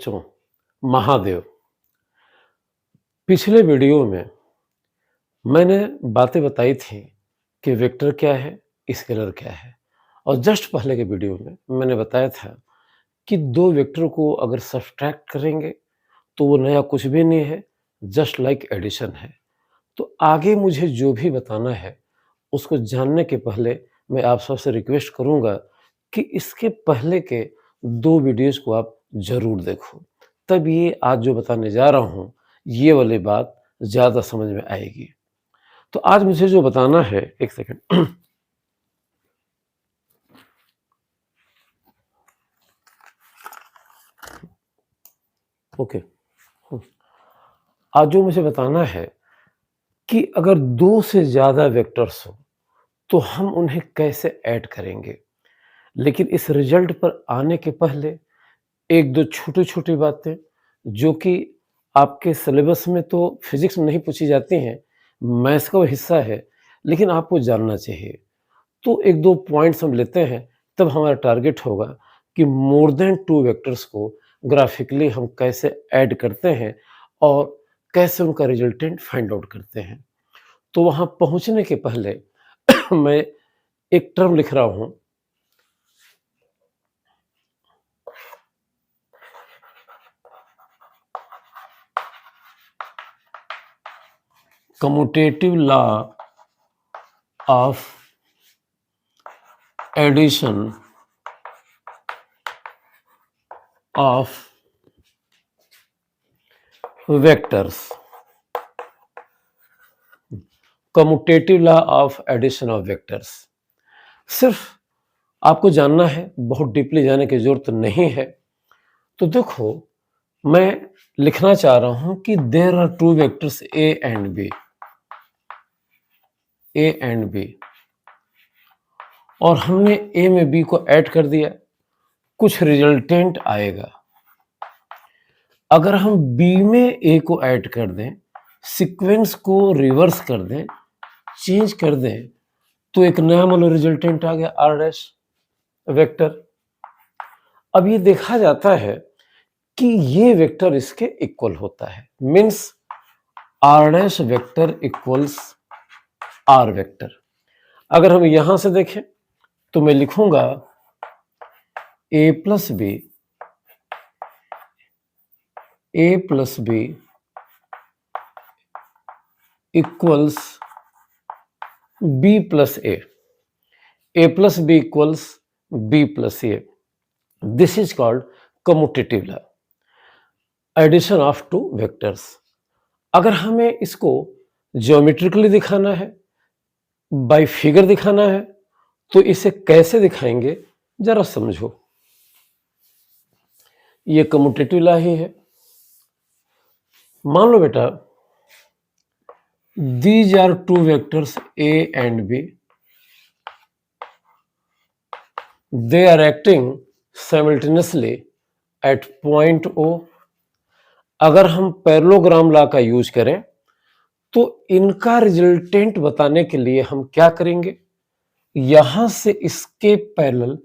बच्चों, महादेव। पिछले वीडियो में मैंने बातें बताई थी कि वेक्टर क्या है, स्केलर क्या है, और जस्ट पहले के वीडियो में मैंने बताया था कि दो वेक्टर को अगर सब्ट्रैक्ट करेंगे तो वो नया कुछ भी नहीं है, जस्ट लाइक एडिशन है। तो आगे मुझे जो भी बताना है उसको जानने के पहले मैं आप सबसे रिक्वेस्ट करूंगा कि इसके पहले के दो वीडियोस को आप जरूर देखो, तब ये आज जो बताने जा रहा हूँ ये वाली बात ज़्यादा समझ में आएगी। तो आज मुझे जो बताना है, एक सेकंड। ओके। आज जो मुझे बताना है कि अगर दो से ज़्यादा वेक्टर्स हो तो हम उन्हें कैसे ऐड करेंगे। लेकिन इस रिजल्ट पर आने के पहले एक दो छोटी-छोटी बातें जो कि आपके सिलेबस में तो फिज़िक्स में नहीं पूछी जाती हैं, मैथ्स का वो हिस्सा है, लेकिन आपको जानना चाहिए। तो एक दो पॉइंट्स हम लेते हैं, तब हमारा टारगेट होगा कि मोर देन 2 वेक्टर्स को ग्राफिकली हम कैसे ऐड करते हैं और कैसे उनका रिजल्टेंट फाइंड आउट करते हैं। तो वहाँ पहुँचने के पहले मैं एक टर्म लिख रहा हूँ, commutative law of addition of vectors. Commutative law of addition of vectors. सिर्फ आपको जानना है, बहुत डीपली जाने की जरूरत नहीं है। तो देखो, मैं लिखना चाह रहा हूं कि there are two vectors A and B, A and B, और हमने ए में बी को ऐड कर दिया, कुछ रिजल्टेंट आएगा। अगर हम बी में ए को ऐड कर दें, सीक्वेंस को रिवर्स कर दें, चेंज कर दें, तो एक नया मान लो रिजल्टेंट आ गया, आर डैश वेक्टर। अब ये देखा जाता है कि ये वेक्टर इसके इक्वल होता है, means R dash vector equals R vector. अगर हम यहां से देखें तो मैं लिखूंगा A plus B, A plus B equals B plus A, A plus B equals B plus A. This is called commutative law, addition of two vectors. अगर हमें इसको ज्योमेट्रिकली दिखाना है, बाय फिगर दिखाना है, तो इसे कैसे दिखाएंगे जरा समझो। ये कम्यूटेटिव लॉ ही है। मान लो बेटा, these are two vectors a and b, they are acting simultaneously at point O। अगर हम पैरेललोग्राम लॉ का यूज करें तो इनका रिजल्टेंट बताने के लिए हम क्या करेंगे, यहां से इसके पैरेलल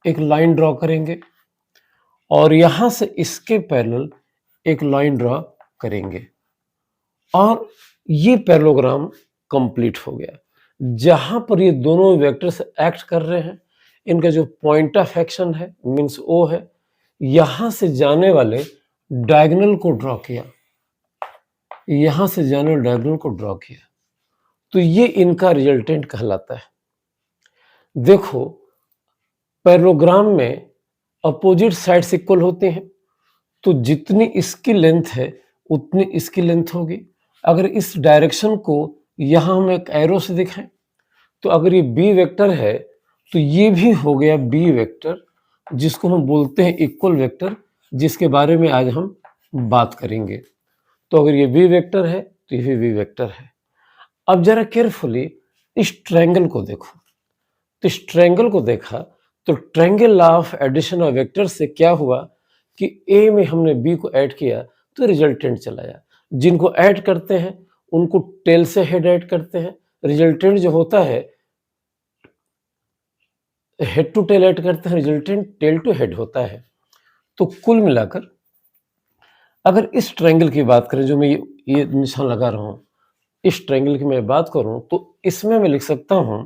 एक लाइन ड्रॉ करेंगे और यहां से इसके पैरेलल एक लाइन ड्रॉ करेंगे, और ये पैरेललोग्राम कंप्लीट हो गया। जहां पर ये दोनों वेक्टर्स एक्ट कर रहे हैं, इनका जो पॉइंट ऑफ एक्शन है मींस ओ है, यहां से जाने वाले डायगोनल को ड्रॉ किया, यहां से जाने वाले डायगोनल को ड्रॉ किया, तो ये इनका रिजल्टेंट कहलाता है। देखो, पैरेललोग्राम में अपोजिट साइड्स इक्वल होते हैं, तो जितनी इसकी लेंथ है उतनी इसकी लेंथ होगी। अगर इस डायरेक्शन को यहां हम एक एरो से दिखाएं, तो अगर ये बी वेक्टर है तो ये भी हो गया बी वेक्टर, जिसको हम बोलते हैं इक्वल वेक्टर, जिसके बारे में आज हम बात करेंगे। तो अगर ये बी वेक्टर है तो ये बी वेक्टर है। अब जरा केयरफुली इस ट्रायंगल को देखो। तो इस ट्रायंगल को देखा तो triangle law of addition of vector से क्या हुआ कि ए में हमने बी को ऐड किया तो रिजल्टेंट चला आया। जिनको ऐड करते हैं उनको टेल से हेड ऐड करते हैं, रिजल्टेंट जो होता है हेड टू टेल ऐड करते हैं, रिजल्टेंट टेल टू हेड होता है। तो कुल मिलाकर अगर इस ट्रायंगल की बात करें, जो मैं ये निशान लगा रहा हूं, इस ट्रायंगल की मैं बात करूं तो इसमें मैं लिख सकता हूं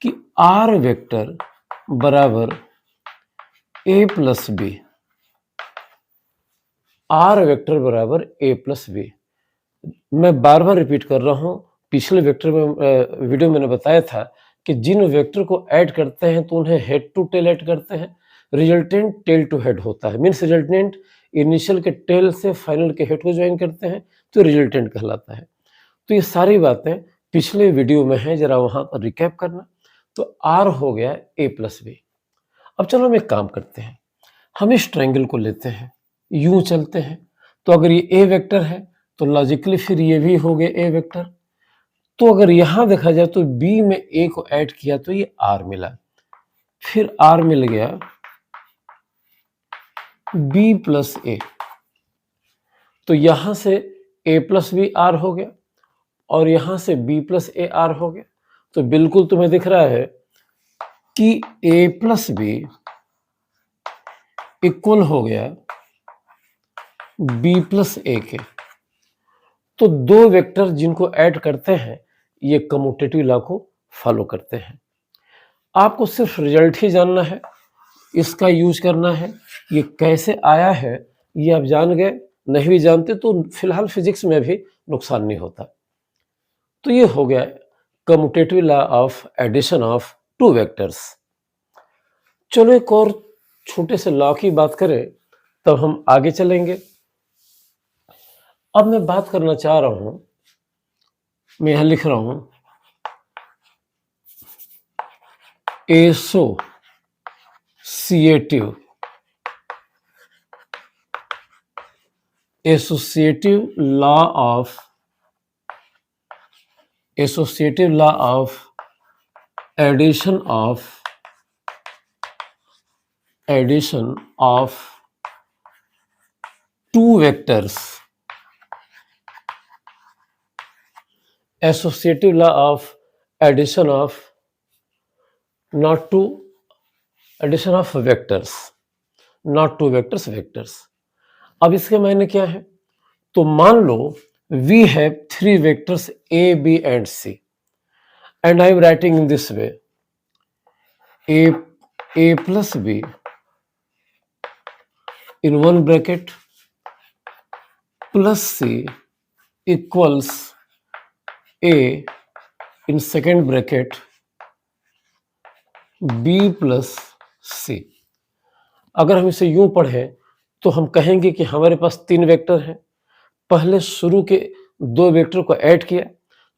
कि आर वेक्टर बराबर ए प्लस बी, आर वेक्टर बराबर ए प्लस बी। मैं बार बार रिपीट कर रहा हूं, पिछले वेक्टर में वीडियो मैंने बताया था कि जिन वेक्टर को ऐड करते हैं तो उन्हें हेड टू टेल ऐड करते हैं, रिजल्टेंट टेल टू हेड होता है। मीन्स रिजल्टेंट इनिशियल के टेल से फाइनल के हेड को ज्वाइन करते हैं तो रिजल्टेंट कहलाता है। तो ये सारी बातें पिछले वीडियो में हैं, जरा वहां पर रिकैप करना। तो आर हो गया ए प्लस बी। अब चलो हम एक काम करते हैं, हम इस ट्रायंगल को लेते हैं, यूं चलते हैं। तो अगर ये ए वेक्टर है तो लॉजिकली फिर ये भी हो गया ए वेक्टर। तो अगर यहां देखा जाए तो बी में ए को ऐड किया तो ये आर मिला, फिर आर मिल गया बी प्लस ए। तो यहां से ए प्लस बी आर हो गया और यहां से बी प्लस ए आर हो गया। तो बिल्कुल तुम्हें दिख रहा है कि ए प्लस बी इक्वल हो गया बी प्लस ए के। तो दो वेक्टर जिनको ऐड करते हैं ये कम्यूटेटिव लॉ को फॉलो करते हैं। आपको सिर्फ रिजल्ट ही जानना है, इसका यूज करना है। ये कैसे आया है ये आप जान गए, नहीं भी जानते तो फिलहाल फिजिक्स में भी नुकसान नहीं होता। तो ये हो गया commutative law of addition of two vectors. चलो एक और छोटे से लॉ की बात करें तब हम आगे चलेंगे। अब मैं बात करना चाह रहा हूं, मैं यहां लिख रहा हूं associative law of addition of two vectors, associative law of addition of addition of vectors, not two vectors, vectors. अब इसके मायने क्या है? तो मान लो we have three vectors A B and C and I am writing in this way A plus B in one bracket plus c equals a in second bracket b plus c। अगर हम इसे यूं पढ़ें तो हम कहेंगे कि हमारे पास तीन वेक्टर हैं, पहले शुरू के दो वेक्टर को ऐड किया,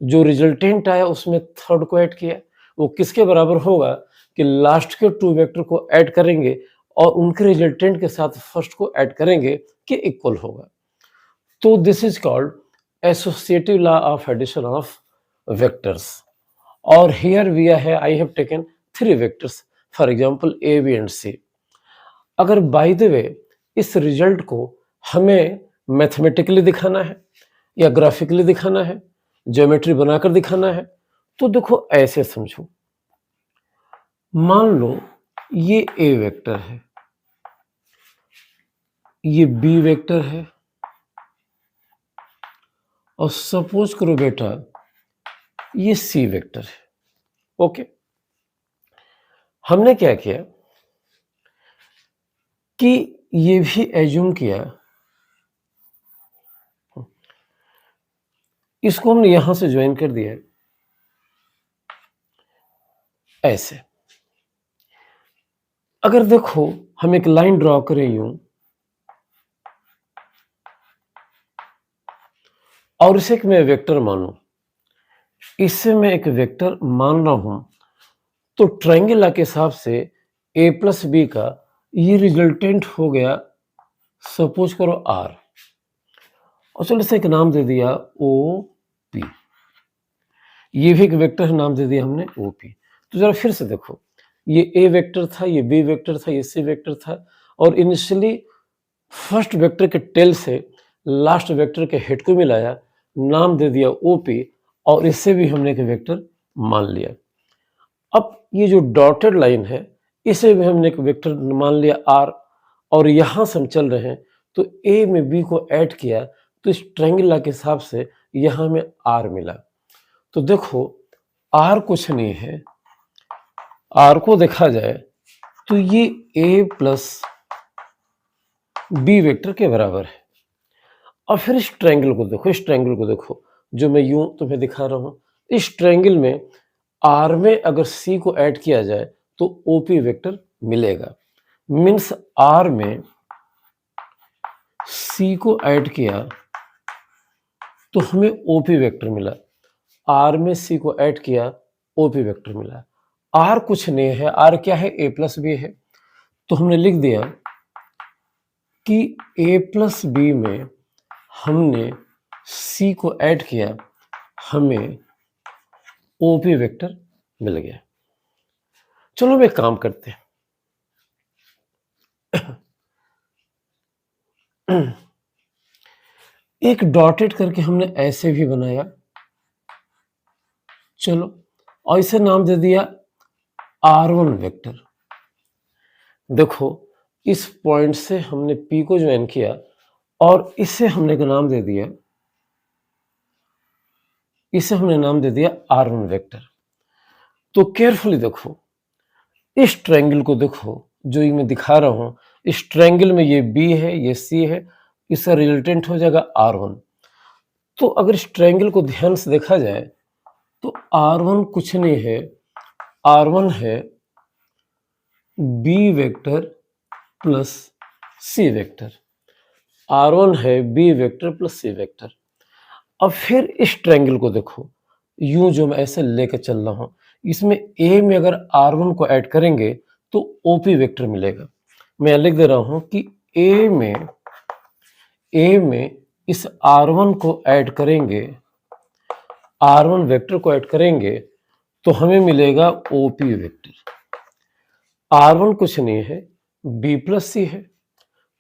जो रिजल्टेंट आया उसमें थर्ड को ऐड किया। वो किसके बराबर होगा कि लास्ट के टू वेक्टर को ऐड करेंगे और उनके रिजल्टेंट के साथ फर्स्ट को ऐड करेंगे कि इक्वल होगा। तो this is called associative law of addition of vectors. और हियर वी है I have taken three vectors, for example A B and C. अगर बाय द वे इस रिजल्ट को हमें मैथमेटिकली दिखाना है या ग्राफिकली दिखाना है, ज्योमेट्री बनाकर दिखाना है, तो देखो ऐसे समझो। मान लो ये ए वेक्टर है, ये बी वेक्टर है, और सपोज करो बेटा ये सी वेक्टर है। ओके, हमने क्या किया कि ये भी एज्यूम किया, इसको हमने यहां से ज्वाइन कर दिया ऐसे। अगर देखो हम एक लाइन ड्रॉ करें यूं और इसे एक मैं वेक्टर मानूं, इससे मैं एक वेक्टर मान रहा हूं, तो ट्रायंगल लॉ के हिसाब से ए प्लस बी का ये रिजल्टेंट हो गया, सपोज करो आर, और चलो इसे एक नाम दे दिया ओ पी। ये भी एक वेक्टर नाम दे दिया हमने ओ पी। तो जरा फिर से देखो, ये ए वेक्टर था, ये बी वेक्टर था, ये सी वेक्टर था, और इनिशियली फर्स्ट वेक्टर के टेल से लास्ट वेक्टर के हेड को मिलाया, नाम दे दिया ओपी, और इससे भी हमने एक वेक्टर मान लिया। अब ये जो डॉटेड लाइन है इसे भी हमने एक वेक्टर मान लिया आर, और यहां से हम चल रहे हैं तो ए में बी को ऐड किया तो इस ट्रायंगल के हिसाब से यहां हमें आर मिला। तो देखो आर कुछ नहीं है, आर को देखा जाए तो ये ए प्लस बी वेक्टर के बराबर है। और फिर इस ट्रायंगल को देखो, इस ट्रायंगल को देखो जो मैं यूं तुम्हें दिखा रहा हूं। इस ट्रायंगल में आर में अगर सी को ऐड किया जाए तो ओपी वेक्टर मिलेगा। मीन्स आर में सी को ऐड किया तो हमें ओपी वेक्टर मिला, आर में सी को ऐड किया ओपी वेक्टर मिला। आर कुछ नहीं है, आर क्या है, ए प्लस बी है। तो हमने लिख दिया कि ए प्लस बी में हमने सी को ऐड किया, हमें ओपी वेक्टर मिल गया। चलो हम एक काम करते हैं, एक डॉटेड करके हमने ऐसे भी बनाया, चलो, और इसे नाम दे दिया R1 वेक्टर। देखो इस पॉइंट से हमने P को ज्वाइन किया और इसे हमने का नाम दे दिया, इसे हमने नाम दे दिया R1 वेक्टर। तो केयरफुली देखो, इस ट्रायंगल को देखो जो ये मैं दिखा रहा हूं, इस ट्रायंगल में ये B है, ये C है, इसका रिजल्टेंट हो जाएगा R1। तो अगर इस ट्रायंगल को ध्यान से देखा जाए तो R1 कुछ नहीं है, R1 है B vector plus C vector. R1 है B vector plus C vector. अब फिर इस ट्रायंगल को देखो, यूं जो मैं ऐसे लेकर चल रहा हूं, इसमें A में अगर R1 को ऐड करेंगे तो OP वेक्टर मिलेगा। मैं लिख दे रहा हूं कि A में इस R1 को ऐड करेंगे, R1 वेक्टर को ऐड करेंगे तो हमें मिलेगा OP वेक्टर। R1 कुछ नहीं है, B प्लस C है,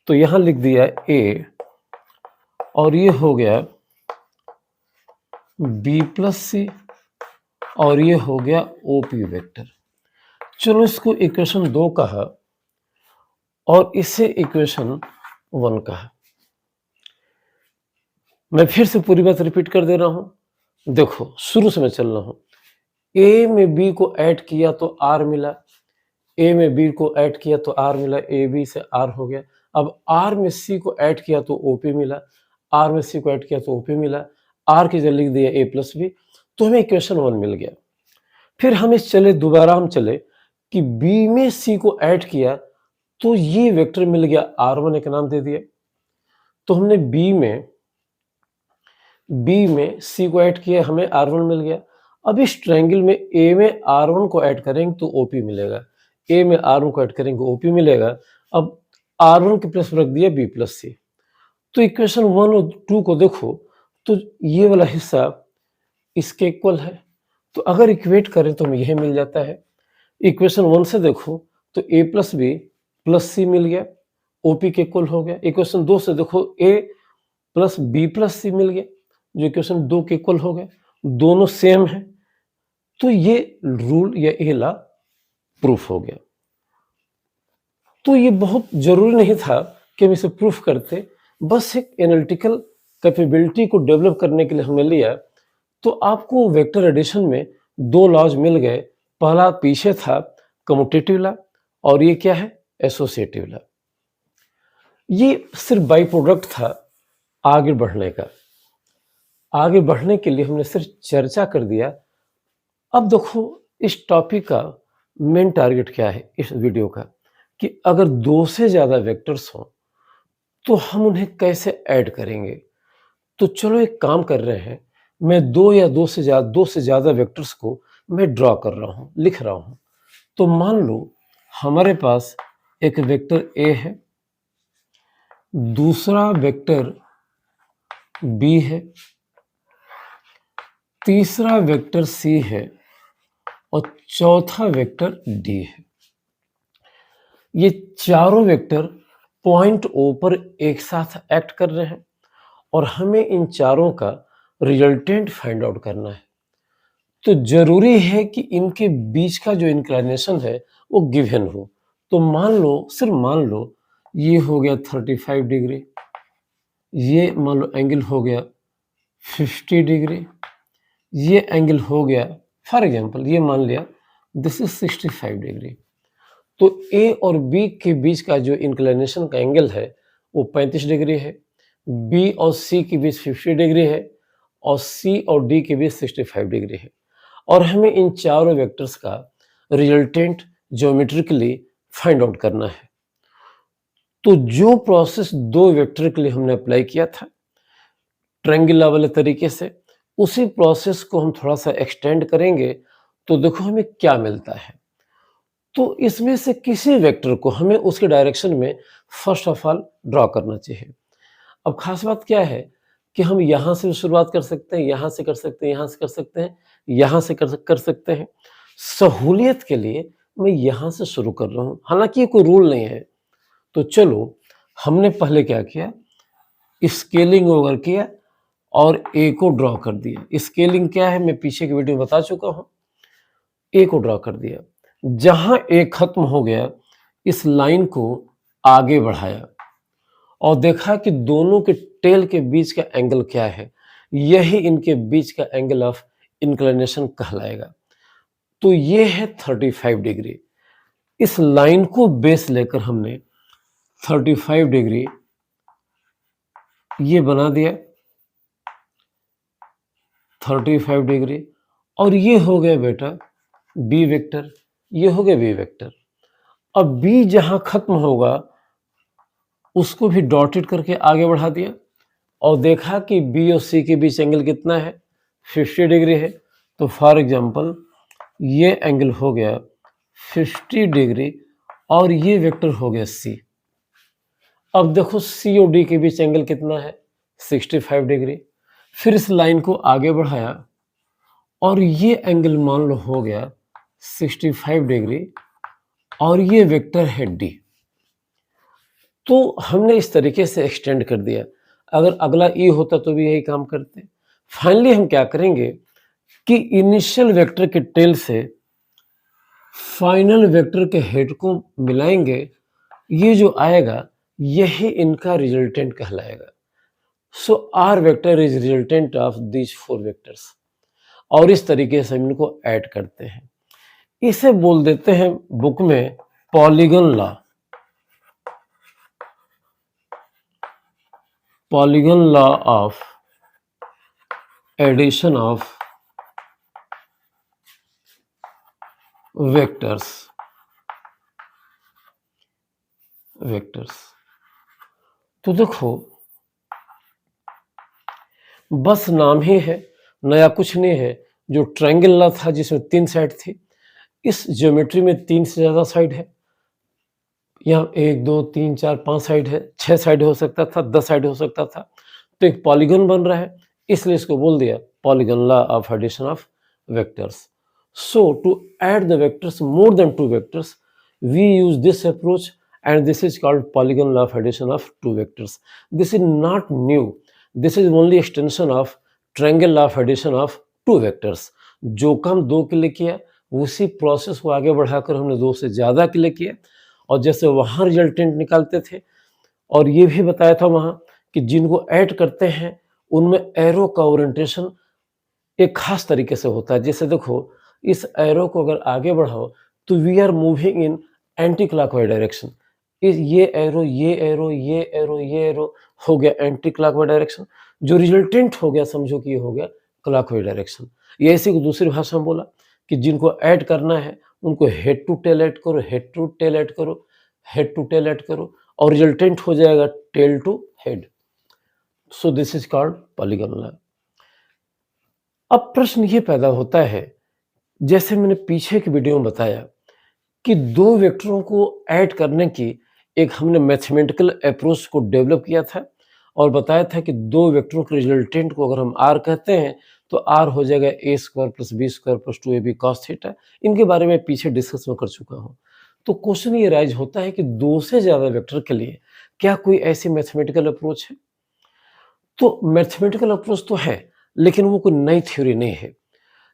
तो यहां लिख दिया A और ये हो गया B प्लस C और ये हो गया OP वेक्टर। चलो इसको इक्वेशन 2 कहा और इसे इक्वेशन 1 कहा। मैं फिर से पूरी बात रिपीट कर दे रहा हूं, देखो शुरू से मैं चल रहा हूं। A में B को ऐड किया तो R मिला, A में B को ऐड किया तो R मिला, A B से R हो गया। अब R में C को ऐड किया तो OP मिला, R में C को ऐड किया तो OP मिला, R की जगह लिख दिया A प्लस बी, तो हमें इक्वेशन 1 मिल गया। फिर हम दोबारा हम चले कि B में C को ऐड किया तो ये वेक्टर मिल गया, R1 एक नाम दे दिया। तो हमने B में C को ऐड किया, हमें R1 मिल गया। अब इस ट्रायंगल में A में R1 को ऐड करेंगे तो OP मिलेगा, A में R1 को ऐड करेंगे OP मिलेगा। अब R1 के प्लस रख दिया B प्लस C। तो इक्वेशन 1 और 2 को देखो तो ये वाला हिस्सा इसके इक्वल है, तो अगर इक्वेट करें तो हमें यह मिल जाता है। इक्वेशन 1 से देखो तो A plus B plus C मिल गया, OP के इक्वल हो गया। इक्वेशन 2 से देखो A plus B plus C मिल गया, जो इक्वेशन 2 के इक्वल हो गया, दोनों सेम है। तो ये रूल या ये लॉ प्रूफ हो गया। तो ये बहुत जरूरी नहीं था कि हम इसे प्रूफ करते, बस एक एनालिटिकल कैपेबिलिटी को डेवलप करने के लिए हमने लिया। तो आपको वेक्टर एडिशन में 2 लॉज मिल गए। पहला पीछे था कम्यूटेटिव लॉ और ये क्या है, एसोसिएटिव लॉ। ये सिर्फ बाई प्रोडक्ट था आगे बढ़ने का। आगे बढ़ने के लिए हमने सिर्फ चर्चा कर दिया। अब देखो इस टॉपिक का मेन टारगेट क्या है इस वीडियो का, कि अगर 2 से ज्यादा वेक्टर्स हों तो हम उन्हें कैसे ऐड करेंगे। तो चलो एक काम कर रहे हैं, मैं 2 से ज्यादा वेक्टर्स को मैं ड्रॉ कर रहा हूं, लिख रहा हूं। तो मान लो हमारे पास एक वेक्टर A है, दूसरा वेक्टर B है, तीसरा वेक्टर C है और चौथा वेक्टर D है। ये चारों वेक्टर पॉइंट O पर एक साथ एक्ट कर रहे हैं और हमें इन चारों का रिजल्टेंट फाइंड आउट करना है। तो जरूरी है कि इनके बीच का जो इंक्लिनेशन है वो गिवन हो। तो मान लो, सिर्फ मान लो ये हो गया 35 डिग्री, ये मान लो एंगल हो गया 50 डिग्री, ये एंगल हो गया फॉर एग्जांपल ये मान लिया दिस इज 65 डिग्री। तो ए और बी के बीच का जो इंक्लिनेशन का एंगल है वो 35 डिग्री है, बी और सी के बीच 50 डिग्री है, और सी और डी के बीच 65 डिग्री है। और हमें इन चारों वेक्टर्स का रिजल्टेंट ज्योमेट्रिकली फाइंड आउट करना है। तो जो प्रोसेस दो वेक्टर के लिए हमने अप्लाई किया था ट्रायंगुलर वाले तरीके से, उसी प्रोसेस को हम थोड़ा सा एक्सटेंड करेंगे तो देखो हमें क्या मिलता है। तो इसमें से किसी वेक्टर को हमें उसके डायरेक्शन में फर्स्ट ऑफ ऑल ड्रॉ करना चाहिए। अब खास बात क्या है कि हम यहाँ से शुरुआत कर सकते हैं, यहाँ से कर सकते हैं, यहाँ से कर सकते हैं, यहाँ से कर सकते हैं। सहूलियत के लिए मैं यहाँ से शुरू कर रहा हूँ, हालांकि ये कोई रूल नहीं है। तो चलो हमने पहले क्या किया, स्केलिंग ओवर किया और ए को ड्रॉ कर दिया। स्केलिंग क्या है मैं पीछे की वीडियो में बता चुका हूँ। ए को ड्रॉ कर दिया, जहां ए खत्म हो गया इस लाइन को आगे बढ़ाया और देखा कि दोनों के टेल के बीच का एंगल क्या है, यही इनके बीच का एंगल ऑफ इंक्लिनेशन कहलाएगा। तो ये है 35 डिग्री। इस लाइन को बेस लेकर हमने 35 डिग्री ये बना दिया 35 डिग्री, और ये हो गया बेटा बी वेक्टर, ये हो गया बी वेक्टर। अब बी जहां खत्म होगा उसको भी डॉटेड करके आगे बढ़ा दिया और देखा कि बी और सी के बीच एंगल कितना है, 50 डिग्री है। तो फॉर एग्जांपल ये एंगल हो गया 50 डिग्री और ये वेक्टर हो गया सी। अब देखो सी और डी के बीच एंगल कितना है, 65 डिग्री। फिर इस लाइन को आगे बढ़ाया और ये एंगल मान लो हो गया 65 डिग्री और ये वेक्टर है डी। तो हमने इस तरीके से एक्सटेंड कर दिया। अगर अगला ई होता तो भी यही काम करते। फाइनली हम क्या करेंगे कि इनिशियल वेक्टर के टेल से फाइनल वेक्टर के हेड को मिलाएंगे, ये जो आएगा यही इनका रिजल्टेंट कहलाएगा। So R vector is resultant of these four vectors. और इस तरीके से हम इनको ऐड करते हैं। इसे बोल देते हैं बुक में polygon law. Polygon law of addition of vectors. तो देखो बस नाम ही है, नया कुछ नहीं है। जो ट्रायंगल लॉ था जिसमें 3 साइड थी, इस ज्योमेट्री में 3 से ज्यादा साइड है। यहाँ 1 2 3 4 5 साइड है, 6 साइड हो सकता था, 10 साइड हो सकता था। तो एक पॉलीगन बन रहा है, इसलिए इसको बोल दिया polygon law of addition of vectors. So to add the vectors more than 2 vectors we use this approach, and this is called polygon law of addition of 2 vectors. This is not new, this is only extension of triangle law of addition of 2 vectors. जो काम 2 के लिए किया उसी process को आगे बढ़ाकर हमने 2 से ज़्यादा के लिए किया। और जैसे वहाँ रिजल्टेंट निकालते थे और ये भी बताया था वहाँ कि जिनको ऐड करते हैं उनमें एरो का ओरिएंटेशन एक खास तरीके से होता है। जैसे देखो इस एरो को अगर आगे बढ़ाओ तो we are moving in anti clockwise direction. ये एरो ये एरो ये एरो ये एरो हो गया एंटी क्लॉकवाइज डायरेक्शन। जो रिजल्टेंट हो गया समझो कि ये हो गया क्लॉकवाइज डायरेक्शन। ये ऐसी को दूसरी भाषा में बोला कि जिनको ऐड करना है उनको हेड टू टेल ऐड करो, हेड टू टेल ऐड करो, हेड टू टेल ऐड करो और रिजल्टेंट हो जाएगा tail to head. So this is called polygon law. अब प्रश्न ये पैदा होता है, जैसे मैंने पीछे की वीडियो में बताया कि 2 वेक्टरों को ऐड करने की एक हमने मैथमेटिकल अप्रोच को डेवलप किया था और बताया था कि 2 वेक्टरों के रिजल्टेंट को अगर हम आर कहते हैं तो आर हो जाएगा A square plus B square plus 2ab cos theta. इनके बारे में पीछे डिस्कस में कर चुका हूँ। तो क्वेश्चन ये राइज होता है कि 2 से ज़्यादा वेक्टर के लिए क्या कोई ऐसी मैथमेटिकल अप्रोच है? तो मैथमेटिकल अप्रोच तो है, लेकिन वो कोई नई थ्योरी नहीं है,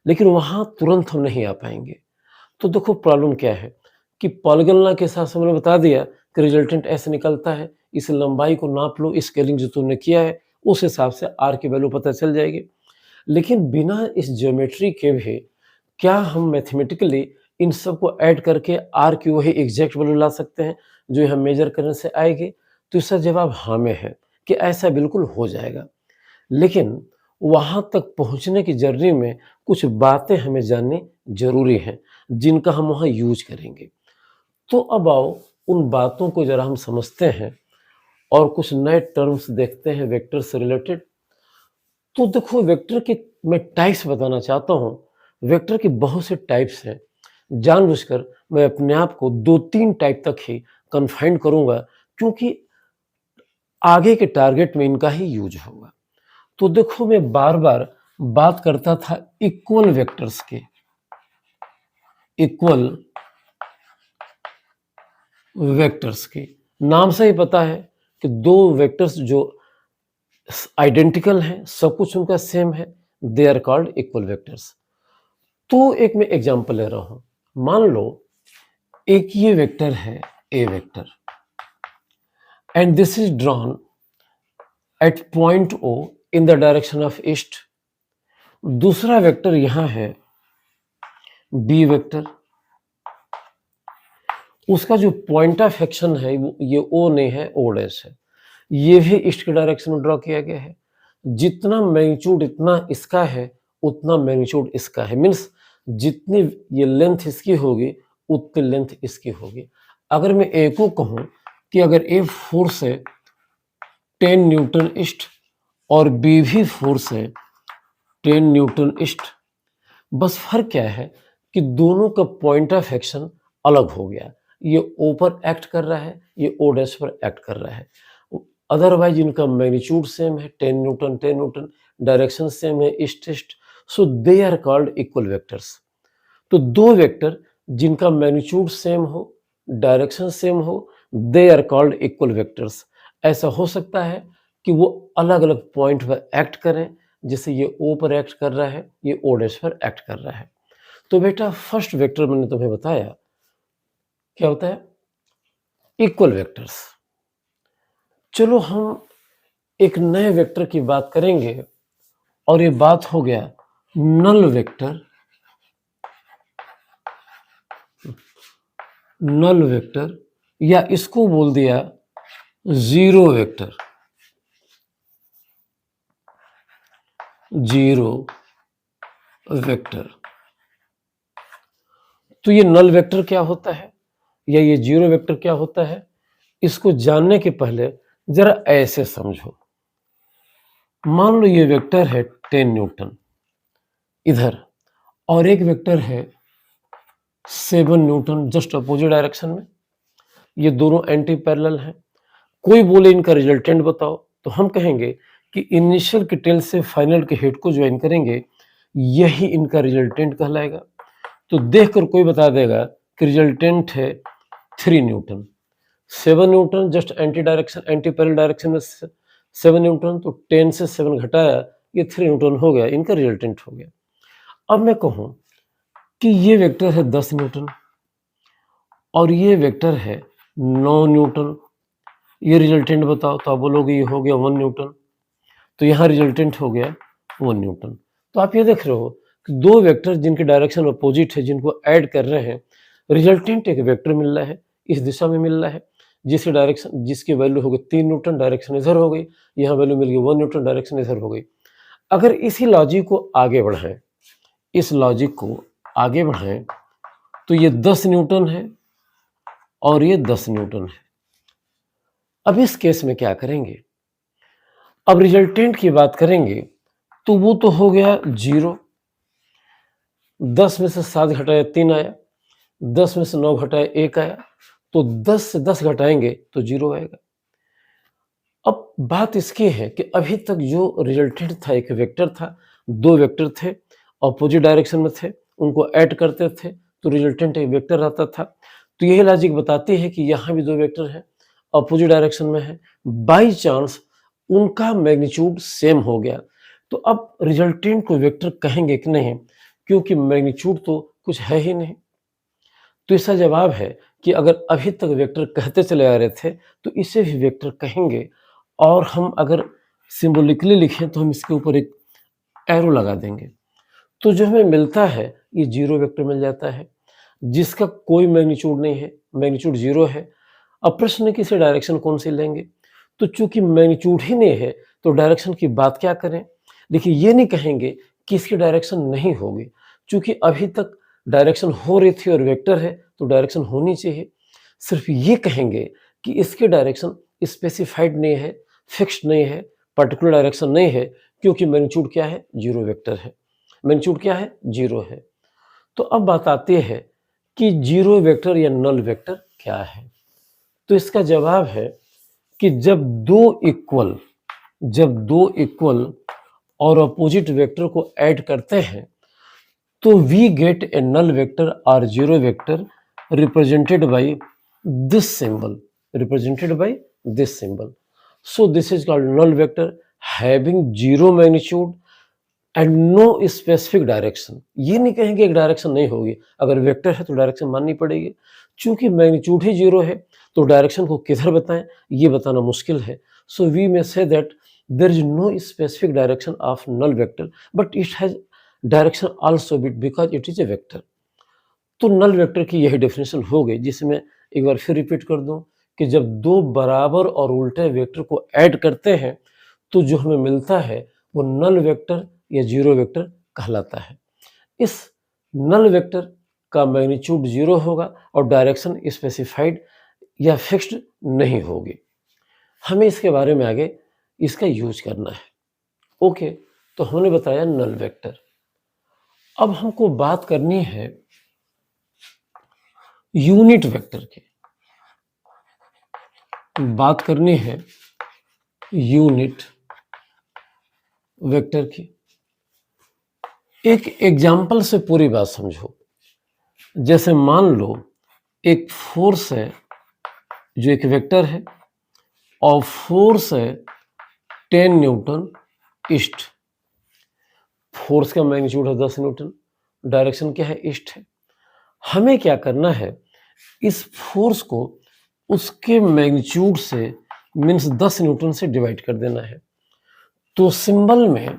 लेकिन वहाँ तुरंत हम नहीं आ पाएंगे। तो देखो प्रॉब्लम क्या है कि पॉलीगॉन के साथ हमने बता दिया कि रिजल्टेंट ऐसे निकलता है, इस लंबाई को नाप लो, स्केलिंग जो तुमने किया है उस हिसाब से आर की वैल्यू पता चल जाएगी। लेकिन बिना इस ज्योमेट्री के भी क्या हम मैथमेटिकली इन सब को ऐड करके आर की वही एग्जैक्ट वैल्यू ला सकते हैं जो हम मेजर करने से आएगी? तो इसका जवाब हाँ में है कि ऐसा बिल्कुल हो जाएगा। लेकिन वहां तक पहुंचने की जर्नी में कुछ बातें हमें जाननी जरूरी हैं जिनका हम वहां यूज करेंगे। तो अब आओ उन बातों को जरा हम समझते हैं और कुछ नए टर्म्स देखते हैं वेक्टर से रिलेटेड। तो देखो वेक्टर के मैं टाइप्स बताना चाहता हूँ। वेक्टर की बहुत से टाइप्स हैं। जानबूझकर मैं अपने आप को 2-3 टाइप तक ही कन्फाइंड करूंगा क्योंकि आगे के टारगेट में इनका ही यूज होगा। तो देखो मैं बार बार बात करता था इक्वल वेक्टर्स के। इक्वल वेक्टर्स के नाम से ही पता है कि दो वेक्टर्स जो आइडेंटिकल हैं, सब कुछ उनका सेम है, they are called equal vectors. तो एक मैं एग्जांपल ले रहा हूं। मान लो एक ये वेक्टर है A vector and this is drawn at point O in the direction of east. दूसरा वेक्टर यहां है बी वेक्टर, उसका जो पॉइंट ऑफ एक्शन है वो ये ओ नहीं है, ओ डैश है। ये भी ईस्ट के डायरेक्शन में ड्रॉ किया गया है। जितना मैग्नीट्यूड इतना इसका है उतना मैग्नीट्यूड इसका है, मीन्स जितनी ये लेंथ इसकी होगी उतनी लेंथ इसकी होगी। अगर मैं ए को कहूं कि अगर ए फोर्स है 10 न्यूटन ईस्ट और बी भी फोर्स है 10 न्यूटन ईस्ट, बस फर्क क्या है कि दोनों का पॉइंट ऑफ एक्शन अलग हो गया। ये ओ पर एक्ट कर रहा है, ये ओ डैश पर एक्ट कर रहा है। अदरवाइज इनका मैग्नीट्यूड सेम है 10 न्यूटन 10 न्यूटन, डायरेक्शन सेम है east east, so they are called equal vectors. तो दो वेक्टर जिनका मैग्नीट्यूड सेम हो, डायरेक्शन सेम हो, they are called equal vectors. ऐसा हो सकता है कि वो अलग अलग पॉइंट पर एक्ट करें, जैसे ये ओ पर एक्ट कर रहा है, ये ओ डैश पर एक्ट कर रहा है। तो बेटा फर्स्ट वेक्टर मैंने तुम्हें बताया क्या होता है, इक्वल वेक्टर्स। चलो हम एक नए वेक्टर की बात करेंगे और ये बात हो गया नल वेक्टर। नल वेक्टर या इसको बोल दिया जीरो वेक्टर। Zero vector. तो ये नल वेक्टर क्या होता है या ये जीरो वेक्टर क्या होता है, इसको जानने के पहले जरा ऐसे समझो। मान लो ये वेक्टर है 10 न्यूटन इधर और एक वेक्टर है 7 न्यूटन जस्ट अपोजिट डायरेक्शन में। ये दोनों एंटी पैरेलल हैं। कोई बोले इनका रिजल्टेंट बताओ, तो हम कहेंगे कि इनिशियल के टेल से फाइनल के हेड को ज्वाइन करेंगे, यही इनका रिजल्टेंट कहलाएगा। तो देखकर कोई बता देगा कि रिजल्टेंट है 3 Newton. 7 Newton just anti direction, anti parallel direction में 7 न्यूटन, तो 10 से 7 घटाया, ये 3 न्यूटन हो गया, इनका रिजल्टेंट हो गया। अब मैं कहूं कि ये वेक्टर है 10 न्यूटन और ये वेक्टर है 9 न्यूटन, ये रिजल्टेंट बताओ, तो आप बोलोगे ये हो गया 1 न्यूटन, तो यहाँ रिजल्टेंट हो गया 1 न्यूटन। तो आप ये देख रहे हो कि दो वेक्टर जिनके डायरेक्शन अपोजिट है, जिनको ऐड कर रहे हैं, रिजल्टेंट एक वेक्टर मिल रहा है, इस दिशा में मिल रहा है, जिसकी डायरेक्शन, जिसकी वैल्यू हो गई 3 न्यूटन, डायरेक्शन इधर हो गई, यहाँ वैल्यू मिल गई 1 न्यूटन, डायरेक्शन इधर हो गई। अगर इसी लॉजिक को आगे बढ़ाएं, इस लॉजिक को आगे बढ़ाएं, तो ये 10 न्यूटन है और ये 10 न्यूटन है। अब इस केस में क्या करेंगे, अब रिजल्टेंट की बात करेंगे तो वो तो हो गया 0। 10 में से 7 घटाया 3 आया, 10 में से 9 घटाया 1 आया, तो 10 से 10 घटाएंगे तो 0 आएगा। अब बात इसकी है कि अभी तक जो रिजल्टेंट था एक वेक्टर था, दो वेक्टर थे ऑपोजिट डायरेक्शन में थे, उनको ऐड करते थे तो रिजल्टेंट एक वेक्टर आता था। तो यही लॉजिक बताती है कि यहाँ भी दो वेक्टर हैं, ऑपोजिट डायरेक्शन में है, बाई चांस उनका मैग्नीट्यूड सेम हो गया, तो अब रिजल्टेंट को वेक्टर कहेंगे कि नहीं, क्योंकि मैग्नीट्यूड तो कुछ है ही नहीं। तो इसका जवाब है कि अगर अभी तक वेक्टर कहते चले आ रहे थे तो इसे भी वेक्टर कहेंगे, और हम अगर सिंबॉलिकली लिखें तो हम इसके ऊपर एक एरो लगा देंगे। तो जो हमें मिलता है ये जीरो वेक्टर मिल जाता है, जिसका कोई मैग्नीट्यूड नहीं है, मैग्नीट्यूड जीरो है। अब प्रश्न है कि इसे डायरेक्शन कौन सी लेंगे, तो चूंकि मैग्नीट्यूड ही नहीं है तो डायरेक्शन की बात क्या करें। देखिए, ये नहीं कहेंगे कि इसकी डायरेक्शन नहीं होगी, चूंकि अभी तक डायरेक्शन हो रही थी और वेक्टर है तो डायरेक्शन होनी चाहिए। सिर्फ ये कहेंगे कि इसकी डायरेक्शन स्पेसिफाइड नहीं है, फिक्स्ड नहीं है, पर्टिकुलर डायरेक्शन नहीं है, क्योंकि मैग्नीट्यूड क्या है, जीरो वेक्टर है। मैग्नीट्यूड क्या है, जीरो है। तो अब बात आती है कि जीरो वेक्टर या नल वेक्टर क्या है। तो इसका जवाब है कि जब दो इक्वल और अपोजिट वेक्टर को ऐड करते हैं तो we get a null vector और zero vector represented by this symbol, so this is called null vector having zero magnitude and no specific direction। ये नहीं कहेंगे एक डायरेक्शन नहीं होगी, अगर वेक्टर है तो डायरेक्शन माननी पड़ेगी। चूंकि मैग्नीट्यूड ही जीरो है तो डायरेक्शन को किधर बताएं ये बताना मुश्किल है। सो we may say that there is no specific direction of null vector but it has direction also because it is a vector. तो नल वेक्टर की यही डेफिनेशन हो गई, जिसे मैं एक बार फिर रिपीट कर दूं कि जब दो बराबर और उल्टे वेक्टर को ऐड करते हैं तो जो हमें मिलता है वो नल वेक्टर या जीरो वेक्टर कहलाता है। इस नल वेक्टर का मैग्नीट्यूड जीरो होगा और डायरेक्शन स्पेसिफाइड या फिक्स्ड नहीं होगी। हमें इसके बारे में आगे इसका यूज करना है। ओके, तो हमने बताया नल वेक्टर। अब हमको बात करनी है यूनिट वेक्टर की, बात करनी है यूनिट वेक्टर की। एक एग्जाम्पल से पूरी बात समझो। जैसे मान लो एक फोर्स है जो एक वेक्टर है और फोर्स है 10 न्यूटन ईस्ट। फोर्स का मैग्नीट्यूड है 10 न्यूटन, डायरेक्शन क्या है, ईस्ट है। हमें क्या करना है, इस फोर्स को उसके मैग्नीट्यूड से मीन्स 10 न्यूटन से डिवाइड कर देना है। तो सिंबल में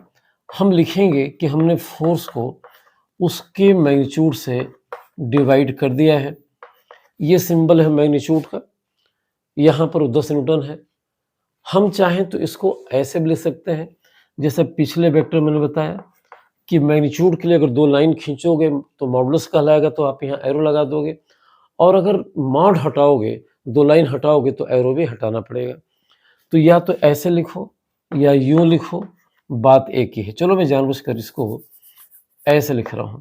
हम लिखेंगे कि हमने फोर्स को उसके मैग्नीट्यूड से डिवाइड कर दिया है। ये सिंबल है मैग्नीट्यूड का, यहाँ पर 10 न्यूटन है। हम चाहें तो इसको ऐसे भी लिख सकते हैं जैसे पिछले वेक्टर मैंने बताया कि मैग्नीट्यूड के लिए अगर दो लाइन खींचोगे तो मॉडुलस कहलाएगा, तो आप यहाँ एरो लगा दोगे, और अगर मॉड हटाओगे, दो लाइन हटाओगे तो एरो भी हटाना पड़ेगा। तो या तो ऐसे लिखो या यूं लिखो, बात एक ही है। चलो मैं जानबूझकर इसको ऐसे लिख रहा हूं।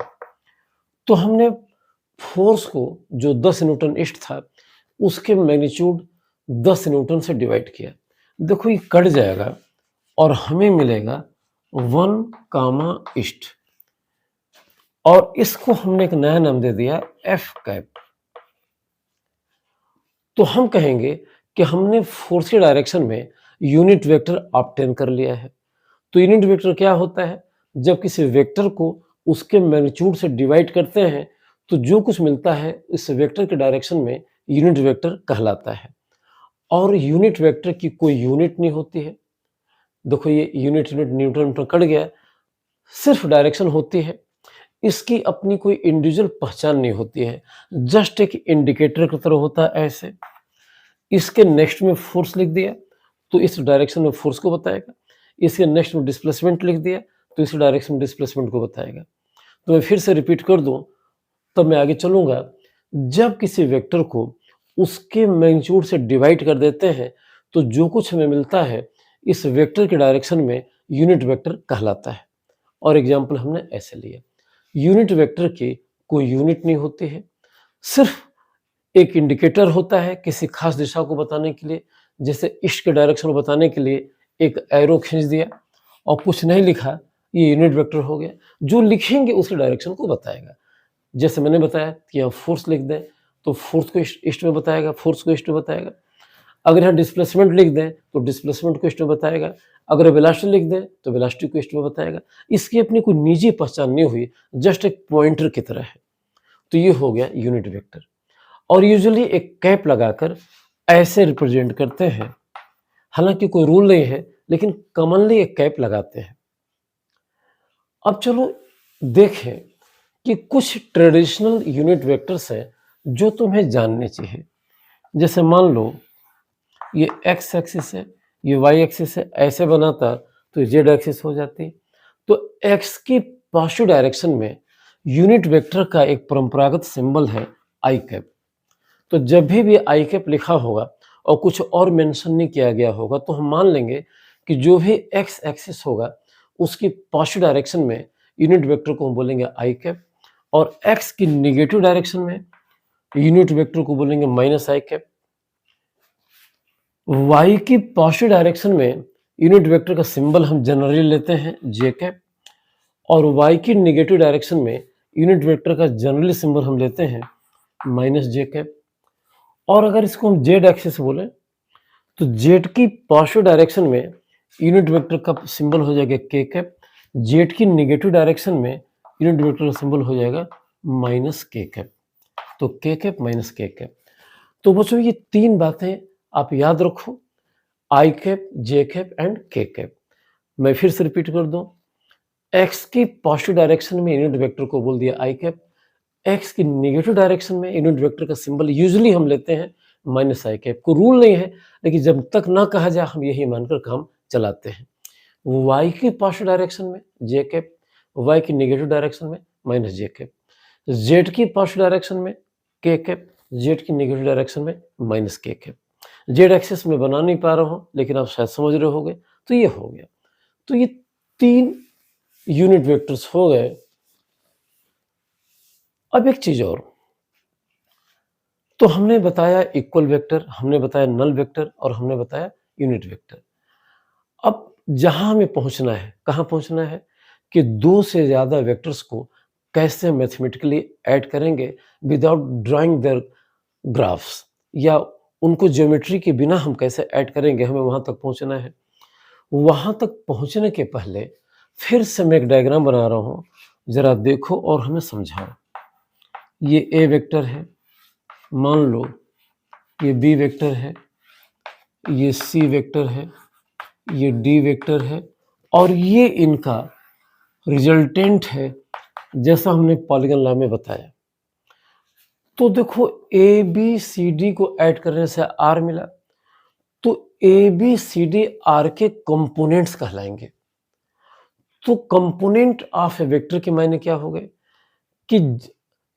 तो हमने फोर्स को जो 10 न्यूटन ईस्ट था उसके मैग्नीट्यूड 10 न्यूटन से डिवाइड किया। देखो ये कट जाएगा और हमें मिलेगा 1 ईस्ट, और इसको हमने एक नया नाम दे दिया एफ कैप। तो हम कहेंगे कि हमने फोर्स के डायरेक्शन में यूनिट वेक्टर ऑब्टेन कर लिया है। तो यूनिट वेक्टर क्या होता है, जब किसी वेक्टर को उसके मैग्नीट्यूड से डिवाइड करते हैं तो जो कुछ मिलता है इस वेक्टर के डायरेक्शन में यूनिट वेक्टर कहलाता है। और यूनिट वेक्टर की कोई यूनिट नहीं होती है। देखो ये यूनिट न्यूटन पर कट गया, सिर्फ डायरेक्शन होती है। इसकी अपनी कोई इंडिविजुअल पहचान नहीं होती है, जस्ट एक इंडिकेटर की तरह होता है ऐसे। इसके नेक्स्ट में फोर्स लिख दिया तो इस डायरेक्शन में फोर्स को बताएगा, इसके नेक्स्ट में डिस्प्लेसमेंट लिख दिया तो इस डायरेक्शन में डिस्प्लेसमेंट को बताएगा। तो मैं फिर से रिपीट कर दूं तब मैं आगे चलूंगा। जब किसी वेक्टर को उसके मैग्नीट्यूड से डिवाइड कर देते हैं तो जो कुछ हमें मिलता है इस वेक्टर के डायरेक्शन में यूनिट वेक्टर कहलाता है। और एग्जाम्पल हमने ऐसे लिया। यूनिट वेक्टर की कोई यूनिट नहीं होती है, सिर्फ एक इंडिकेटर होता है किसी खास दिशा को बताने के लिए। जैसे ईस्ट के डायरेक्शन को बताने के लिए एक एरो खींच दिया और कुछ नहीं लिखा, ये यूनिट वेक्टर हो गया। जो लिखेंगे उसके डायरेक्शन को बताएगा। जैसे मैंने बताया कि यहाँ फोर्स लिख दें तो फोर्स को ईस्ट में बताएगा, फोर्स को ईस्ट में बताएगा। अगर यहाँ डिस्प्लेसमेंट लिख दें तो डिस्प्लेसमेंट को ईस्ट में बताएगा। अगर वेलोसिटी लिख दें तो वेलोसिटी को ईस्ट में बताएगा। इसकी अपनी कोई निजी पहचान नहीं हुई, जस्ट एक पॉइंटर की तरह है। तो ये हो गया यूनिट वेक्टर। और यूजुअली एक कैप लगाकर ऐसे रिप्रेजेंट करते हैं। हालांकि कोई रूल नहीं है, लेकिन कॉमनली एक कैप लगाते हैं। अब चलो देखें कि कुछ ट्रेडिशनल यूनिट वेक्टर्स हैं जो तुम्हें जानने चाहिए। जैसे मान लो ये एक्स एक्सिस है, ये वाई एक्सिस है, ऐसे बनाता तो जेड एक्सिस हो जाती। तो एक्स की पॉजिटिव डायरेक्शन में यूनिट वेक्टर का एक परंपरागत सिंबल है आई कैप। तो जब भी आई कैप लिखा होगा और कुछ और मेंशन नहीं किया गया होगा, तो हम मान लेंगे कि जो भी एक्स एक्सिस होगा उसकी पॉजिटिव डायरेक्शन में यूनिट वेक्टर को हम बोलेंगे आई कैप, और एक्स की निगेटिव डायरेक्शन में यूनिट वेक्टर को बोलेंगे माइनस आई कैप। वाई की पॉजिटिव डायरेक्शन में यूनिट वेक्टर का सिंबल हम जनरली लेते हैं जे कैप, और वाई की निगेटिव डायरेक्शन में यूनिट वेक्टर का जनरली सिंबल हम लेते हैं माइनस जे कैप। और अगर इसको हम जेड एक्सिस बोले तो जेड की पॉजिटिव डायरेक्शन में यूनिट वेक्टर का सिंबल हो जाएगा के कैप, जेड की निगेटिव डायरेक्शन में यूनिट वेक्टर का सिंबल हो जाएगा माइनस के कैप। तो के कैप माइनस के कैप। तो बच्चों ये तीन बातें आप याद रखो, आई कैप, जे कैप एंड के कैप। मैं फिर से रिपीट कर दूं, एक्स की पॉजिटिव डायरेक्शन में यूनिट वेक्टर को बोल दिया आई कैप, एक्स की नेगेटिव डायरेक्शन में यूनिट वेक्टर का सिंबल यूजुअली हम लेते हैं माइनस आई कैप। को रूल नहीं है, लेकिन जब तक ना कहा जाए हम यही मानकर काम चलाते हैं। वाई की पॉजिटिव डायरेक्शन में जे कैप, वाई की नेगेटिव डायरेक्शन में माइनस जे कैप, जेड की पॉजिटिव डायरेक्शन में के कैप, जेड की नेगेटिव डायरेक्शन में माइनस के कैप। जेड एक्सिस में बना नहीं पा रहा हूं, लेकिन आप शायद समझ रहे होगे। तो ये हो गया। तो ये तीन यूनिट वेक्टर्स हो गए। अब एक चीज और, तो हमने बताया इक्वल वेक्टर, हमने बताया नल वेक्टर, और हमने बताया यूनिट वेक्टर। अब जहां हमें पहुंचना है, कहां पहुंचना है कि दो से ज्यादा वेक्टर्स को कैसे मैथमेटिकली ऐड करेंगे विदाउट ड्राइंग देयर ग्राफ्स, या उनको ज्योमेट्री के बिना हम कैसे ऐड करेंगे, हमें वहां तक पहुंचना है। वहां तक पहुंचने के पहले फिर से मैं एक डायग्राम बना रहा हूं, जरा देखो और हमें समझाओ। ये ए वेक्टर है, मान लो ये बी वेक्टर है, ये सी वेक्टर है, ये डी वेक्टर है, और ये इनका रिजल्टेंट है जैसा हमने पॉलीगॉन लॉ में बताया। तो देखो ए बी सी डी को ऐड करने से आर मिला, तो A B C D R के कंपोनेंट्स कहलाएंगे। तो कंपोनेंट ऑफ ए वेक्टर के मायने क्या हो गए कि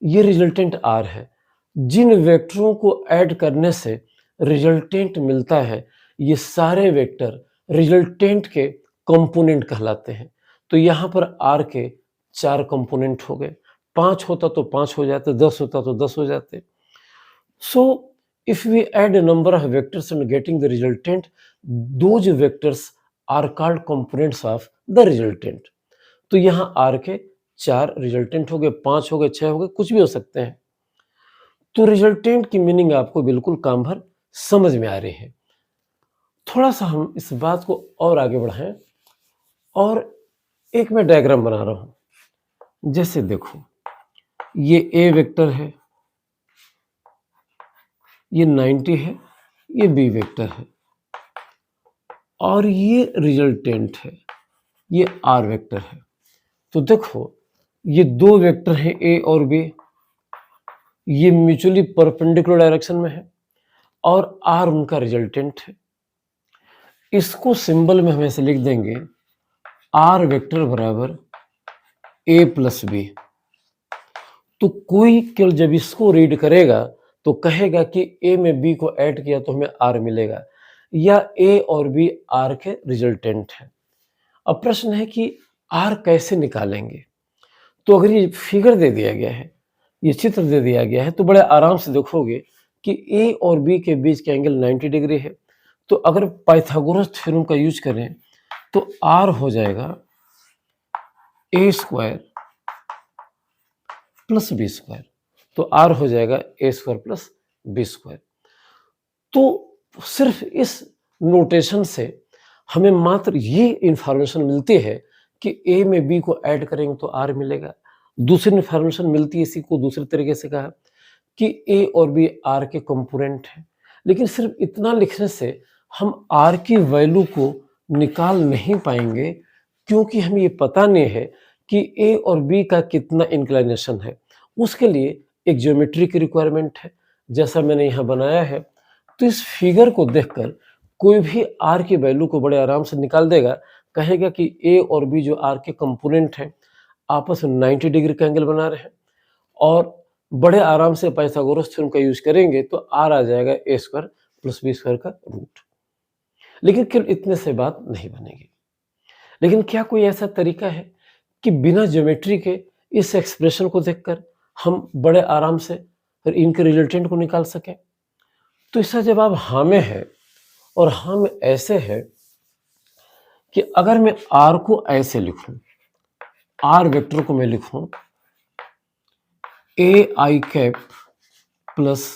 ये रिजल्टेंट आर है। जिन वेक्टरों को ऐड करने से रिजल्टेंट मिलता है, ये सारे वेक्टर रिजल्टेंट के कंपोनेंट कहलाते हैं। तो यहाँ पर आर के 4 कंपोनेंट हो गए। 5 होता तो 5 हो जाते, 10 होता तो 10 हो जाते। सो if we add a number of vectors and getting the resultant, those vectors are called components of the resultant. तो यहाँ R के 4 रिजल्टेंट हो गए, 5 हो गए, 6 हो गए, कुछ भी हो सकते हैं। तो रिजल्टेंट की मीनिंग आपको बिल्कुल काम भर समझ में आ रही है। थोड़ा सा हम इस बात को और आगे बढ़ाएं, और एक मैं डायग्राम बना रहा हूं। जैसे देखो ये ए वेक्टर है, ये 90 है, ये बी वेक्टर है, और ये रिजल्टेंट है, ये आर वेक्टर है। तो देखो ये दो वेक्टर हैं ए और बी, ये म्यूचुअली परपेंडिकुलर डायरेक्शन में है, और आर उनका रिजल्टेंट है। इसको सिंबल में हम ऐसे लिख देंगे आर वेक्टर बराबर ए प्लस बी। तो कोई केवल जब इसको रीड करेगा तो कहेगा कि ए में बी को ऐड किया तो हमें आर मिलेगा, या ए और बी आर के रिजल्टेंट है। अब प्रश्न है कि आर कैसे निकालेंगे। तो अगर ये फिगर दे दिया गया है, ये चित्र दे दिया गया है, तो बड़े आराम से देखोगे कि ए और बी के बीच का एंगल 90 डिग्री है। तो अगर पाइथागोरस थ्योरम का यूज करें तो आर हो जाएगा A square plus B square. तो आर हो जाएगा A square plus B square. तो सिर्फ इस नोटेशन से हमें मात्र ये इंफॉर्मेशन मिलती है कि ए में बी को ऐड करेंगे तो आर मिलेगा। दूसरी इंफॉर्मेशन मिलती है, इसी को दूसरे तरीके से कहा कि ए और बी आर के कंपोनेंट हैं, लेकिन सिर्फ इतना लिखने से हम आर की वैल्यू को निकाल नहीं पाएंगे, क्योंकि हमें ये पता नहीं है कि ए और बी का कितना इंक्लिनेशन है। उसके लिए एक ज्योमेट्री की रिक्वायरमेंट है, जैसा मैंने यहाँ बनाया है। तो इस फिगर को देखकर कोई भी आर की वैल्यू को बड़े आराम से निकाल देगा, कहेगा कि ए और बी जो आर के कंपोनेंट हैं आपस में 90 डिग्री का एंगल बना रहे हैं, और बड़े आराम से पाइथागोरस थ्योरम का यूज करेंगे तो आर आ जाएगा A square plus B square का रूट। लेकिन केवल इतने से बात नहीं बनेगी। लेकिन क्या कोई ऐसा तरीका है कि बिना ज्योमेट्री के इस एक्सप्रेशन को देखकर हम बड़े आराम से फिर इनके रिजल्टेंट को निकाल सकें? तो इसका जवाब हाँ में है, और हाँ में ऐसे है कि अगर मैं आर को ऐसे लिखूं, आर वेक्टर को मैं लिखूं A I cap plus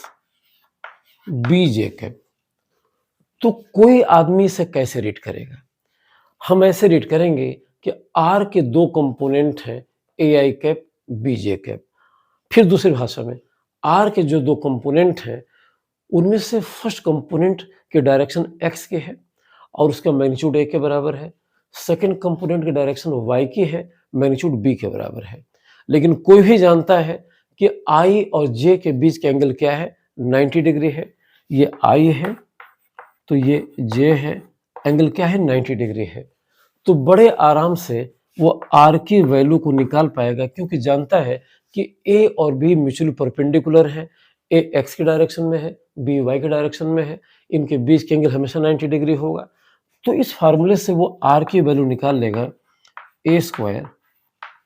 B J cap, तो कोई आदमी इसे कैसे रीड करेगा? हम ऐसे रीड करेंगे कि आर के दो कंपोनेंट हैं ए I cap B J cap. फिर दूसरी भाषा में आर के जो दो कंपोनेंट हैं उनमें से फर्स्ट कंपोनेंट की डायरेक्शन एक्स की है और उसका मैग्नीट्यूड ए के बराबर है, सेकंड कंपोनेंट की डायरेक्शन वाई की है, मैग्नीट्यूड बी के बराबर है। लेकिन कोई भी जानता है कि आई और जे के बीच का एंगल क्या है, 90 डिग्री है। ये आई है तो ये जे है, एंगल क्या है, 90 डिग्री है। तो बड़े आराम से वो आर की वैल्यू को निकाल पाएगा, क्योंकि जानता है कि ए और बी म्यूचुअली परपेंडिकुलर है। ए एक्स की डायरेक्शन में है, बी वाई की डायरेक्शन में है, इनके बीच के एंगल हमेशा 90 डिग्री होगा। तो इस फार्मूले से वो आर की वैल्यू निकाल लेगा ए स्क्वायर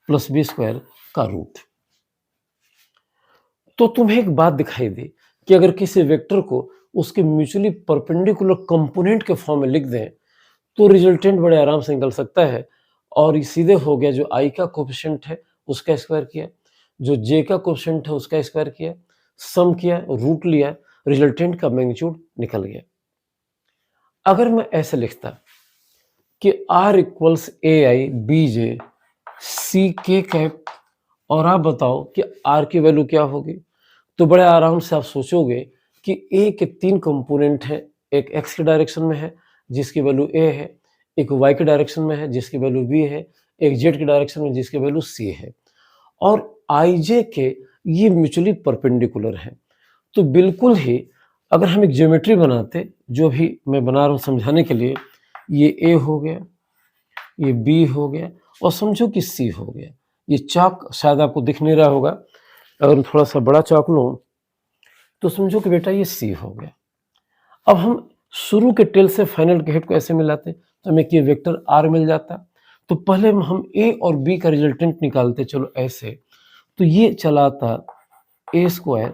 प्लस बी स्क्वायर का रूट। तो तुम्हें एक बात दिखाई दी कि अगर किसी वेक्टर को उसके म्यूचुअली परपेंडिकुलर कंपोनेंट के फॉर्म में लिख दें तो रिजल्टेंट बड़े आराम से निकल सकता है, और ये सीधे हो गया जो आई का कोफिशिएंट है उसका स्क्वायर किया, जो जे का कोफिशिएंट है उसका स्क्वायर किया, सम किया, रूट लिया, रिजल्टेंट का मैग्नीट्यूड निकल गया। अगर मैं ऐसे लिखता कि R equals A I B J C K cap, और आप बताओ कि आर की वैल्यू क्या होगी, तो बड़े आराम से आप सोचोगे कि ए के तीन कंपोनेंट हैं, एक एक्स की डायरेक्शन में है जिसकी वैल्यू ए है, एक वाई की डायरेक्शन में है जिसकी वैल्यू बी है, एक जेड की डायरेक्शन में जिसकी वैल्यू सी है, और आई जे के ये म्यूचुअली परपेंडिकुलर है। तो बिल्कुल ही अगर हम एक ज्योमेट्री बनाते, जो भी मैं बना रहा हूँ समझाने के लिए, ये ए हो गया, ये बी हो गया, और समझो कि सी हो गया। ये चाक शायद आपको दिख नहीं रहा होगा, अगर थोड़ा सा बड़ा चाक लूँ तो समझो कि बेटा ये सी हो गया। अब हम शुरू के टेल से फाइनल के हेड को ऐसे मिलाते तो हमें ये वेक्टर आर मिल जाता। तो पहले हम ए और बी का रिजल्टेंट निकालते, चलो ऐसे, तो ये चला था ए स्क्वायर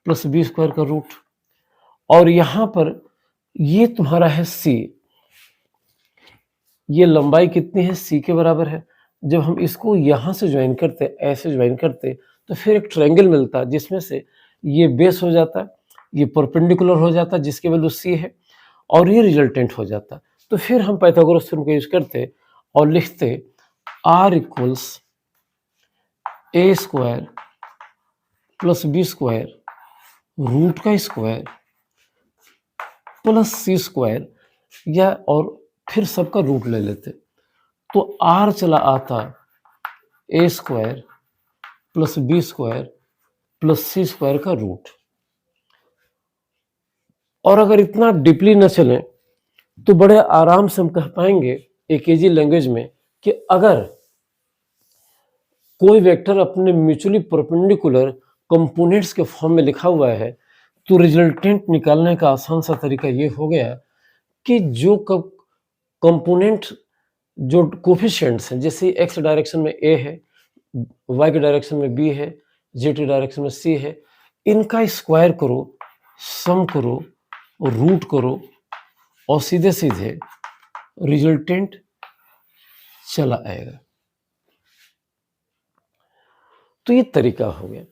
प्लस बी स्क्वायर का रूट, और यहां पर ये तुम्हारा है सी, ये लंबाई कितनी है, सी के बराबर है। जब हम इसको यहां से ज्वाइन करते, ऐसे ज्वाइन करते, तो फिर एक ट्रायंगल मिलता जिसमें से ये बेस हो जाता, ये परपेंडिकुलर हो जाता जिसकी वैल्यू सी है, और ये रिजल्टेंट हो जाता। तो फिर हम पाइथागोरस थ्योरम का यूज करते और लिखते R equals A square plus B square root का स्क्वायर प्लस सी स्क्वायर, या और फिर सबका रूट ले लेते, तो आर चला आता A square plus B square plus C square का रूट। और अगर इतना डीपली न चले तो बड़े आराम से हम कह पाएंगे एक इजी लैंग्वेज में कि अगर कोई वेक्टर अपने म्यूचुअली परपेंडिकुलर कंपोनेंट्स के फॉर्म में लिखा हुआ है तो रिजल्टेंट निकालने का आसान सा तरीका ये हो गया कि जो कंपोनेंट जो कोफिशिएंट्स हैं, जैसे एक्स डायरेक्शन में ए है, वाई की डायरेक्शन में बी है, जेड की डायरेक्शन में सी है, इनका स्क्वायर करो, सम करो, रूट करो, और सीधे सीधे रिजल्टेंट चला आएगा। तो ये तरीका हो गया।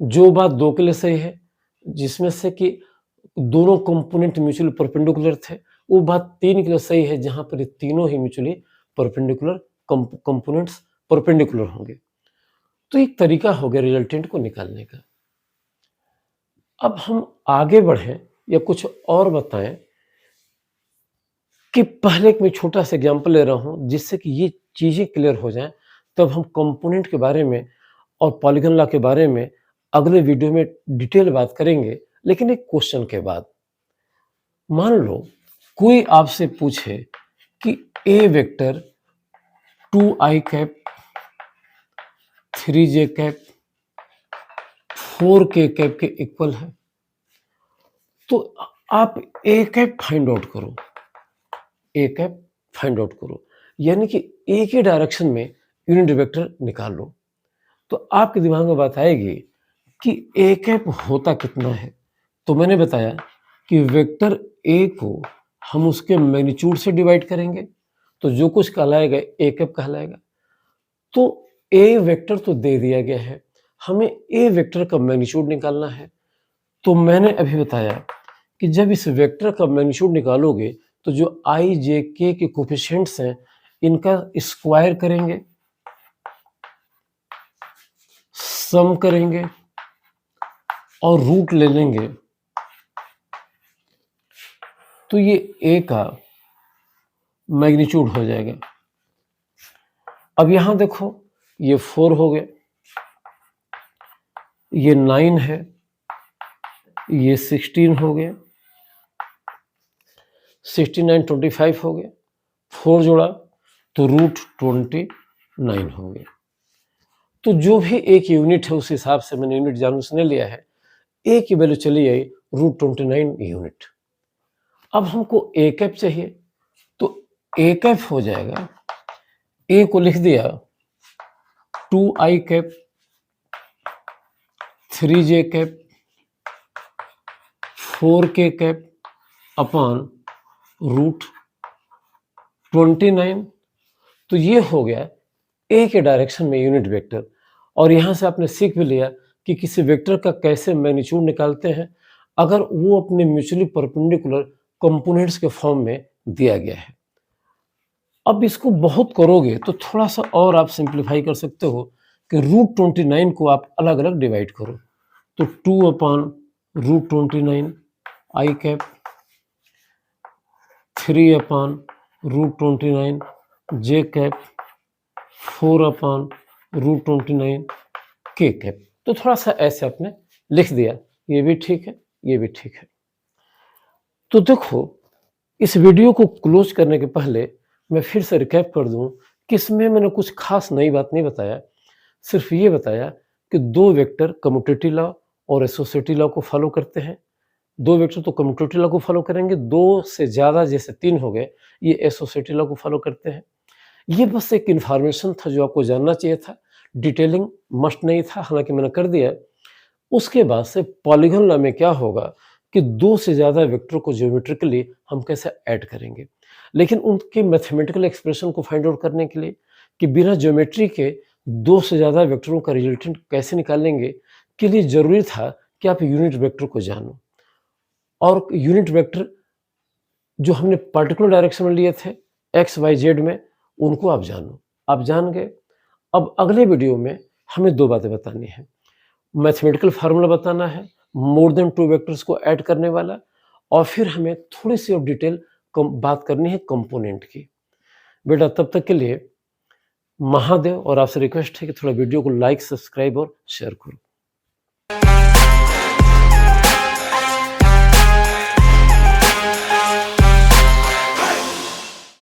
जो बात दो के लिए सही है, जिसमें से कि दोनों कंपोनेंट म्यूचुअली परपेंडिकुलर थे, वो बात तीन के लिए सही है जहां पर ये तीनों ही म्यूचुअली परपेंडिकुलर कंपोनेंट्स परपेंडिकुलर होंगे। तो एक तरीका हो गया रिजल्टेंट को निकालने का। अब हम आगे बढ़ें या कुछ और बताएं कि पहले एक मैं छोटा सा एग्जाम्पल ले रहा हूं जिससे कि ये चीजें क्लियर हो जाएं, तब हम कंपोनेंट के बारे में और पॉलीगॉन लॉ के बारे में अगले वीडियो में डिटेल बात करेंगे, लेकिन एक क्वेश्चन के बाद। मान लो कोई आपसे पूछे कि A vector 2i cap 3j cap 4k cap के इक्वल है, तो आप ए कैप फाइंड आउट करो, ए कैप फाइंड आउट करो, यानी कि ए के डायरेक्शन में यूनिट वेक्टर निकाल लो। तो आपके दिमाग में बात आएगी कि ए कैप होता कितना है। तो मैंने बताया कि वेक्टर ए को हम उसके मैग्नीट्यूड से डिवाइड करेंगे, तो जो कुछ कहलाएगा ए कैप कहलाएगा। तो ए वेक्टर तो दे दिया गया है, हमें ए वेक्टर का मैग्नीट्यूड निकालना है। तो मैंने अभी बताया कि जब इस वेक्टर का मैग्नीट्यूड निकालोगे तो जो आई जे के कोफिशिएंट्स हैं इनका स्क्वायर करेंगे, सम करेंगे और रूट ले लेंगे, तो ये ए का मैग्नीट्यूड हो जाएगा। अब यहां देखो ये 4 हो गया, ये 9 है, ये 16 हो गया, 69 25 हो गया, 4 जोड़ा तो रूट 29 हो गया। तो जो भी एक यूनिट है उस हिसाब से मैंने यूनिट जानू से लिया है, ए की वैल्यू चली आई रूट 29 यूनिट। अब हमको ए कैप चाहिए, तो ए कैप हो जाएगा, ए को लिख दिया 2i cap 3j cap 4k cap upon root 29। तो ये हो गया ए के डायरेक्शन में यूनिट वेक्टर। और यहां से आपने सीख भी लिया कि किसी वेक्टर का कैसे मैग्नीट्यूड निकालते हैं अगर वो अपने म्यूचुअली परपेंडिकुलर कंपोनेंट्स के फॉर्म में दिया गया है। अब इसको बहुत करोगे तो थोड़ा सा और आप सिंप्लीफाई कर सकते हो कि रूट 29 को आप अलग अलग डिवाइड करो, तो 2 अपॉन रूट 29 आई कैप, 3 अपॉन रूट 29 जे कैप, 4 अपॉन रूट 29 के कैप। तो थोड़ा सा ऐसे आपने लिख दिया, ये भी ठीक है, ये भी ठीक है। तो देखो इस वीडियो को क्लोज करने के पहले मैं फिर से रिकैप कर दूं कि इसमें मैंने कुछ खास नई बात नहीं बताया, सिर्फ ये बताया कि दो वेक्टर कम्यूटेटिव लॉ और एसोसिएटिव लॉ को फॉलो करते हैं। दो वेक्टर तो कम्यूटेटिव लॉ को फॉलो करेंगे, दो से ज़्यादा जैसे 3 हो गए ये एसोसिएटिव लॉ को फॉलो करते हैं। ये बस एक इन्फॉर्मेशन था जो आपको जानना चाहिए था, डिटेलिंग मस्ट नहीं था, हालांकि मैंने कर दिया। उसके बाद से पॉलीगॉन लॉ में क्या होगा कि दो से ज़्यादा वेक्टर को ज्योमेट्रिकली हम कैसे ऐड करेंगे, लेकिन उनके मैथमेटिकल एक्सप्रेशन को फाइंड आउट करने के लिए कि बिना ज्योमेट्री के दो से ज़्यादा वेक्टरों का रिजल्टेंट कैसे निकालेंगे के लिए ज़रूरी था कि आप यूनिट वेक्टर को जानो। और यूनिट वेक्टर जो हमने पर्टिकुलर डायरेक्शन में लिए थे एक्स वाई जेड में, उनको आप जानो। आप जान गए। अब अगले वीडियो में हमें दो बातें बतानी है, मैथमेटिकल फार्मूला बताना है मोर देन 2 वेक्टर्स को ऐड करने वाला, और फिर हमें थोड़ी सी और डिटेल बात करनी है कंपोनेंट की। बेटा तब तक के लिए महादेव, और आपसे रिक्वेस्ट है कि थोड़ा वीडियो को लाइक, सब्सक्राइब और शेयर करो।